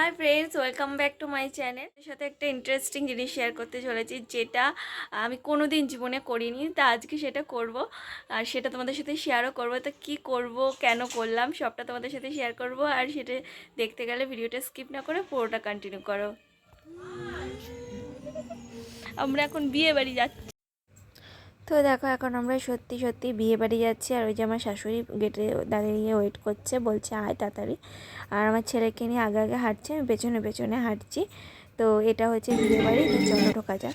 Hi friends, welcome back to my channel. এর সাথে একটা ইন্টারেস্টিং জিনিস শেয়ার করতে চলেছি, যেটা আমি কোনো দিন জীবনে করিনি। তা আজকে সেটা করব, আর সেটা তোমাদের সাথে শেয়ারও করব। তো কী করব, কেন করলাম, সবটা তোমাদের সাথে শেয়ার করব। আর সেটা দেখতে গেলে ভিডিওটা স্কিপ না করে পুরোটা কন্টিনিউ করো। আমরা এখন বিয়ে বাড়ি যাচ্ছি। তো দেখো, এখন আমরা সত্যি সত্যি বিয়ে বাড়ি যাচ্ছি। আর ওই যে আমার শাশুড়ি গেটে দাঁড়িয়ে ওয়েট করছে, বলছে আয় তাড়াতাড়ি। আর আমার ছেলেকে নিয়ে আগে আগে হাঁটছে, আমি পেছনে পেছনে হাঁটছি। তো এটা হচ্ছে বিয়ে বাড়ি। তো চলো ঢোকা যাক।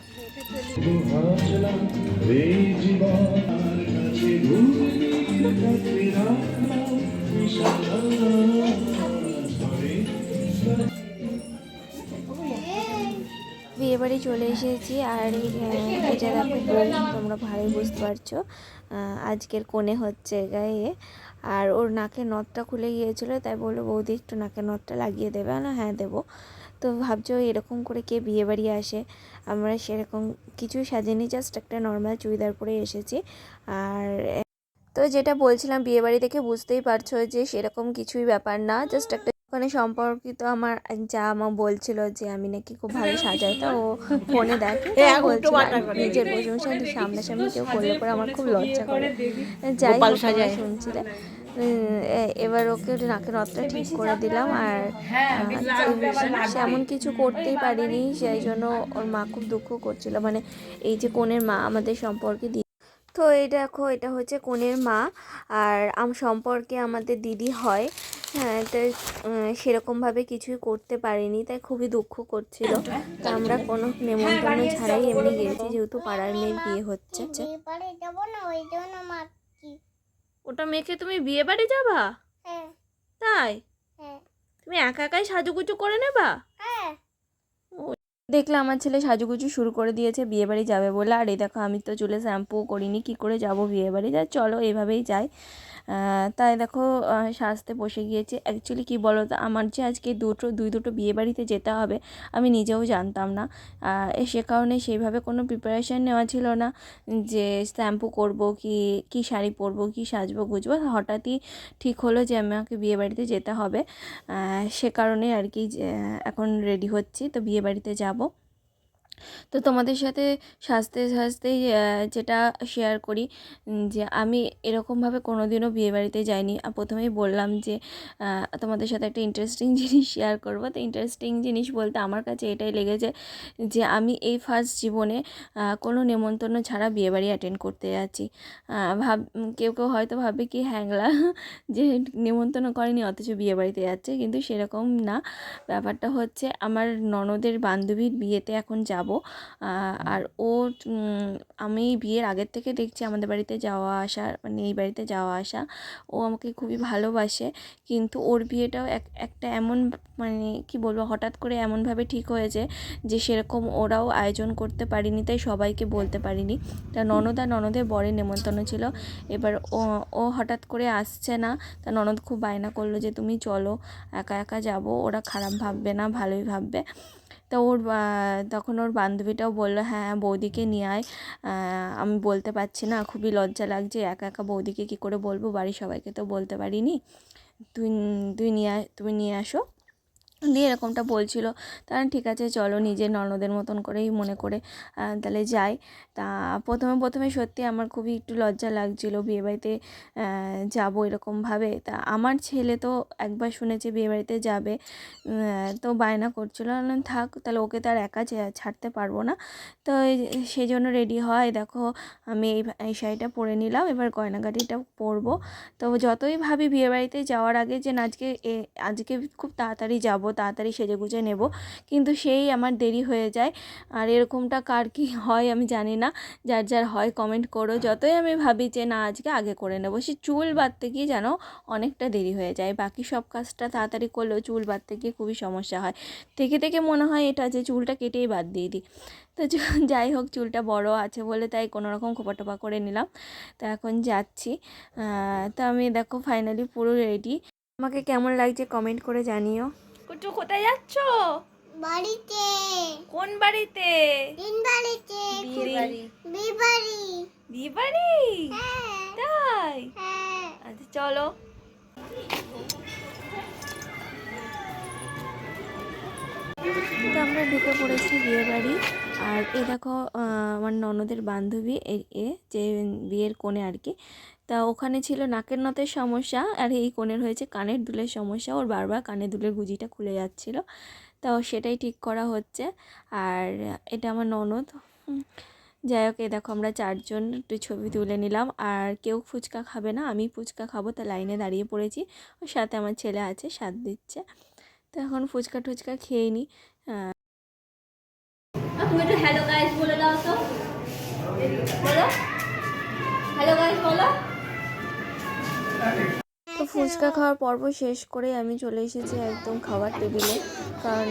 বিয়েবাড়ি চলে এসেছি। আর এটা দেখো বউ, তোমরা ভালোই বুঝতে পারছো আজকের কোণে হচ্ছে গায়ে। আর ওর নাকের নথটা খুলে গিয়েছিলো, তাই বললো বৌদি একটু নাকের নথটা লাগিয়ে দেবে না? হ্যাঁ দেবো। তো ভাবছো এরকম করে কে বিয়েবাড়ি আসে? আমরা সেরকম কিছুই সাজিনি, জাস্ট একটা নর্মাল চুড়িদার পরে এসেছি। আর তো যেটা বলছিলাম, বিয়েবাড়ি দেখে বুঝতেই পারছো যে সেরকম কিছুই ব্যাপার না, জাস্ট একটা ওখানে সম্পর্কিত আমার যা আমার বলছিল যে আমি নাকি খুব ভালো সাজাই। তা ও ফোনে দেখে, বলছিল নিজের প্রশংসা সামনাসামনি কেউ করলে পরে আমার খুব লজ্জা করে। যাই হোক, তোমরা শুনছিলে। এবার ওকে নাকের নথটা ঠিক করে দিলাম। আর এমন কিছু করতেই পারিনি, সেই জন্য ওর মা খুব দুঃখ করছিল, মানে এই যে কনের মা আমাদের সম্পর্কে। তো এই দেখো, এটা হচ্ছে কনের মা। আর সম্পর্কে আমাদের দিদি হয়। হ্যাঁ, তো সেরকমভাবে কিছুই করতে পারিনি, তাই খুবই দুঃখ করছিল। তা আমরা কোনো নেমন্তন্ন ছাড়াই এমনি গিয়েছি, যেহেতু পাড়ার মেয়ের বিয়ে হচ্ছে। ওটা মেখে তুমি বিয়ে বাড়ি যাবা? তাই? তুমি একা একাই সাজুগুজু করে নেবা? দেখলে আমার ছেলে সাজুগুজু শুরু করে দিয়েছে বিয়েবাড়ি যাবে বলে। আর এই দেখো, আমি তো চুলে শ্যাম্পুও করিনি, কি করে যাব বিয়েবাড়ি? যা চলো এভাবেই যাই। তাই দেখো সাজতে বসে গিয়েছি। অ্যাকচুয়ালি কী বলো তো, আমার যে আজকে দুটো বিয়েবাড়িতে যেতে হবে আমি নিজেও জানতাম না। সে কারণে সেইভাবে কোনো প্রিপারেশান নেওয়া ছিল না যে শ্যাম্পু করব কি শাড়ি পরবো, কি সাজবো গুজবো। হঠাৎই ঠিক হলো যে আমাকে বিয়েবাড়িতে যেতে হবে। সে কারণে আর কি এখন রেডি হচ্ছি, তো বিয়েবাড়িতে যাব। তো তোমাদের সাথে সাজতে সাজতেই যেটা শেয়ার করি, যে আমি এরকমভাবে কোনো দিনও বিয়েবাড়িতে যাইনি। প্রথমেই বললাম যে তোমাদের সাথে একটা ইন্টারেস্টিং জিনিস শেয়ার করবো। তো ইন্টারেস্টিং জিনিস বলতে আমার কাছে এটাই লেগেছে যে আমি এই ফার্স্ট জীবনে কোনো নেমন্তন্ন ছাড়া বিয়েবাড়ি অ্যাটেন্ড করতে যাচ্ছি। কেউ কেউ হয়তো ভাবে কি হ্যাংলা, যে নেমন্তন্ন করেনি অথচ বিয়েবাড়িতে যাচ্ছে, কিন্তু সেরকম না। ব্যাপারটা হচ্ছে আমার ননদের বান্ধবীর বিয়েতে এখন যাব। আর ও আমি বিয়ের আগের থেকে দেখছি আমাদের বাড়িতে যাওয়া আসা, মানে এই বাড়িতে যাওয়া আসা। ও আমাকে খুবই ভালোবাসে, কিন্তু ওর বিয়েটাও একটা এমন, মানে কি বলবো, হঠাৎ করে এমনভাবে ঠিক হয়েছে যে সেরকম ওরাও আয়োজন করতে পারিনি, তাই সবাইকে বলতে পারিনি। তা ননদ আর ননদের বরের নেমন্তন্ন ছিল। এবার ও হঠাৎ করে আসছে না। তা ননদ খুব বায়না করলো যে তুমি চলো, একা একা যাব, ওরা খারাপ ভাববে না, ভালোই ভাববে। তো তখন ওর বান্ধবীটাও বললো হ্যাঁ বৌদিকে নিয়ে আয়। আমি বলতে পারছি না, খুবই লজ্জা লাগছে, একা একা বৌদিকে কী করে বলবো, বাড়ির সবাইকে তো বলতে পারিনি। তুমি নিয়ে আসো, দিয়ে এরকমটা বলছিল। তার ঠিক আছে চলো, নিজের ননদের মতন করেই মনে করে তাহলে যাই। তা প্রথমে সত্যি আমার খুবই একটু লজ্জা লাগছিল বিয়েবাড়িতে যাব এরকমভাবে। তা আমার ছেলে তো একবার শুনেছে বিয়েবাড়িতে যাবে, তো বায়না করছিলো, থাক তাহলে, ওকে তার একা ছাড়তে পারবো না। তো সেই জন্য রেডি হয়। দেখো আমি এই শাড়িটা পরে নিলাম, এবার গয়নাগাটিটা পরবো। তো যতই ভাবি বিয়েবাড়িতে যাওয়ার আগে যে আজকে খুব তাড়াতাড়ি যাব, তাড়াতাড়ি সেজেগুজে নেব, কিন্তু সেই আমার দেরি হয়ে যায়। আর এরকমটা কার কী হয় আমি জানি না, যার যার হয় কমেন্ট করো। যতই আমি ভাবি যে না আজকে আগে করে নেবো, সে চুল বাঁধতে গিয়ে যেন অনেকটা দেরি হয়ে যায়। বাকি সব কাজটা তাড়াতাড়ি করলেও চুল বাঁধতে গিয়ে খুবই সমস্যা হয়। থেকে মনে হয় এটা যে চুলটা কেটেই বাদ দিয়ে দিই। তো যাই হোক, চুলটা বড় আছে বলে তাই কোনো রকম খোপা টোপা করে নিলাম। তো এখন যাচ্ছি। তো আমি দেখো ফাইনালি পুরো রেডি। আমাকে কেমন লাগছে কমেন্ট করে জানিও। কুটু কোথায় যাচ্ছ? বাড়িতে। কোন বাড়িতে? দিন বাড়িতে। বিয়ে বাড়ি। বিয়ে বাড়ি। বিয়ে বাড়ি? হ্যাঁ। তাই? হ্যাঁ। আচ্ছা চলো। তো আমরা ঢুকে পড়েছি বিয়ে বাড়ি। আর এ দেখো আমার ননদের বান্ধবী এ যে বিয়ের কোণে আর কি। তা ওখানে ছিল নাকের নথের সমস্যা, আর এই কোণের হয়েছে কানের দুলের সমস্যা। ওর বারবার কানের দুলের গুঁজিটা খুলে যাচ্ছিল, তো সেটাই ঠিক করা হচ্ছে। আর এটা আমার ননদ। যাই হোক, দেখো আমরা চারজন একটু ছবি তুলে নিলাম। আর কেউ ফুচকা খাবে না, আমি ফুচকা খাবো, তা লাইনে দাঁড়িয়ে পড়েছি। ওর সাথে আমার ছেলে আছে, সাথ দিচ্ছে। তো এখন ফুচকা টুচকা খেয়ে নিই। তুমি একটু হ্যালো গাইস বলে দাও তো, বলো হ্যালো গাইস বলো। তো ফুচকা খাওয়ার পর্ব শেষ করে আমি চলে এসেছি একদম খাওয়ার টেবিলে, কারণ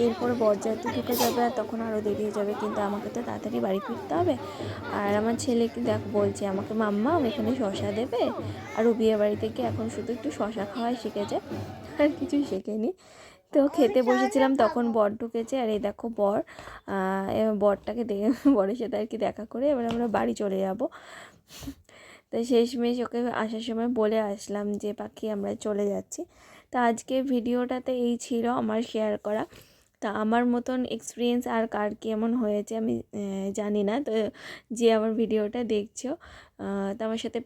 এরপরে বরযাত্রী ঢুকে যাবে আর তখন আরও দেরি হয়ে যাবে, কিন্তু আমাকে তো তাড়াতাড়ি বাড়ি ফিরতে হবে। আর আমার ছেলে দেখ বলছে আমাকে, মাম্মা এখানে শশা দেবে। আর ও বিয়ে বাড়ি থেকে এখন শুধু একটু শশা খাওয়াই শিখেছে, আর কিছু শেখেনি। তো খেতে বসেছিলাম, তখন বর ঢুকেছে। আর এই দেখো বর, বরটাকে দেখে বরের সাথে আর কি দেখা করে এবার আমরা বাড়ি চলে যাব। তো শেষমেশ ওকে আসার সময় বলে আসলাম যে পাখি আমরা চলে যাচ্ছি। তো আজকে ভিডিওটাতে এই ছিল আমার শেয়ার করা। তা আমার মতন এক্সপিরিয়েন্স আর কার কেমন হয়েছে আমি জানি না। তো যে আমার ভিডিওটা দেখছো, তো আমার সাথে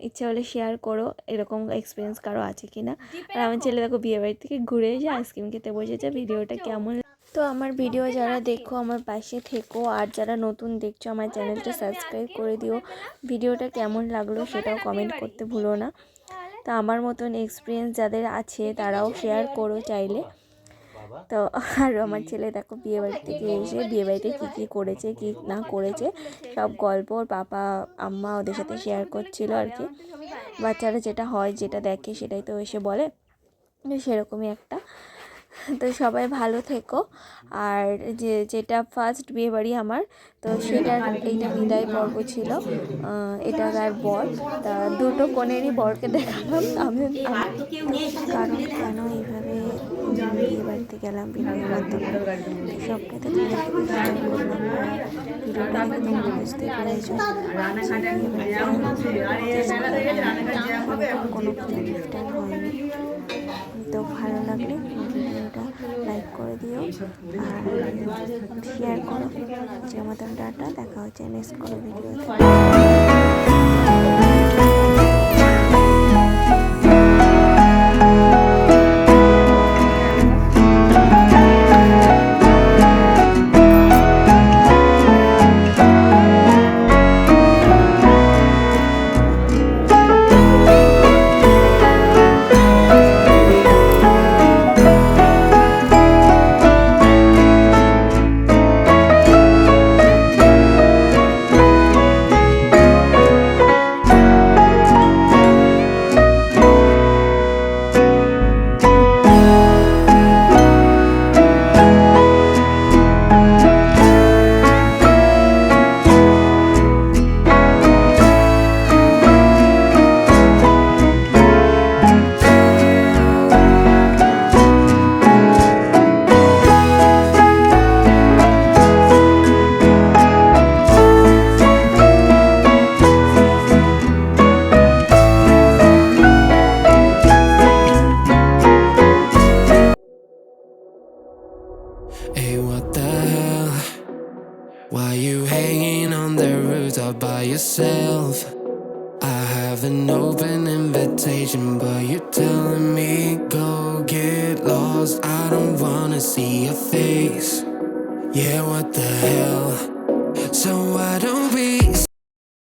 ইচ্ছা হলে শেয়ার করো এরকম এক্সপিরিয়েন্স কারো আছে কি না। আর আমার ছেলে দেখো বিয়েবাড়ি থেকে ঘুরে এসে আইসক্রিম খেতে বসেছে। ভিডিওটা কেমন, তো আমার ভিডিও যারা দেখো আমার পাশে থেকো, আর যারা নতুন দেখছো আমার চ্যানেলটা সাবস্ক্রাইব করে দিও। ভিডিওটা কেমন লাগলো সেটাও কমেন্ট করতে ভুলো না। তা আমার মতন এক্সপিরিয়েন্স যাদের আছে তারাও শেয়ার করো চাইলে। তো আর আমার ছেলে দেখো বিয়েবাড়ি থেকে এসে বিয়েবাড়িতে কী কী করেছে কী না করেছে সব গল্প ওর পাপা আম্মা ওদের সাথে শেয়ার করছিল আর কি। বাচ্চারা যেটা হয় যেটা দেখে সেটাই তো এসে বলে, সেরকমই একটা। তো সবাই ভালো থেকো। আর যেটা ফার্স্ট বিয়েবাড়ি আমার, তো সেটার এইটা বিদায় পর্ব ছিল। এটা আর বর, তা দুটো কোণেরই বরকে দেখালাম আমি। কারণ কেন এইভাবে বিয়েবাড়িতে গেলাম ভিডিওর মাধ্যমে সবটাই তো তোমাদেরকে শেয়ার করলাম। ভিডিওটা দেখে তোমরা বুঝতে পেরেছো কোনো কিছু গিফট হয়নি। তো ভালো লাগলে ভিডিওটা লাইক করে দিও আর শেয়ার করো। যে মতন টাটা, দেখা হচ্ছে নেক্সট কোনো ভিডিওতে। Hey, what the hell? Why you hanging on the rooftop by yourself? I have an open invitation, but you're telling me go get lost. I don't wanna see your face. Yeah, what the hell?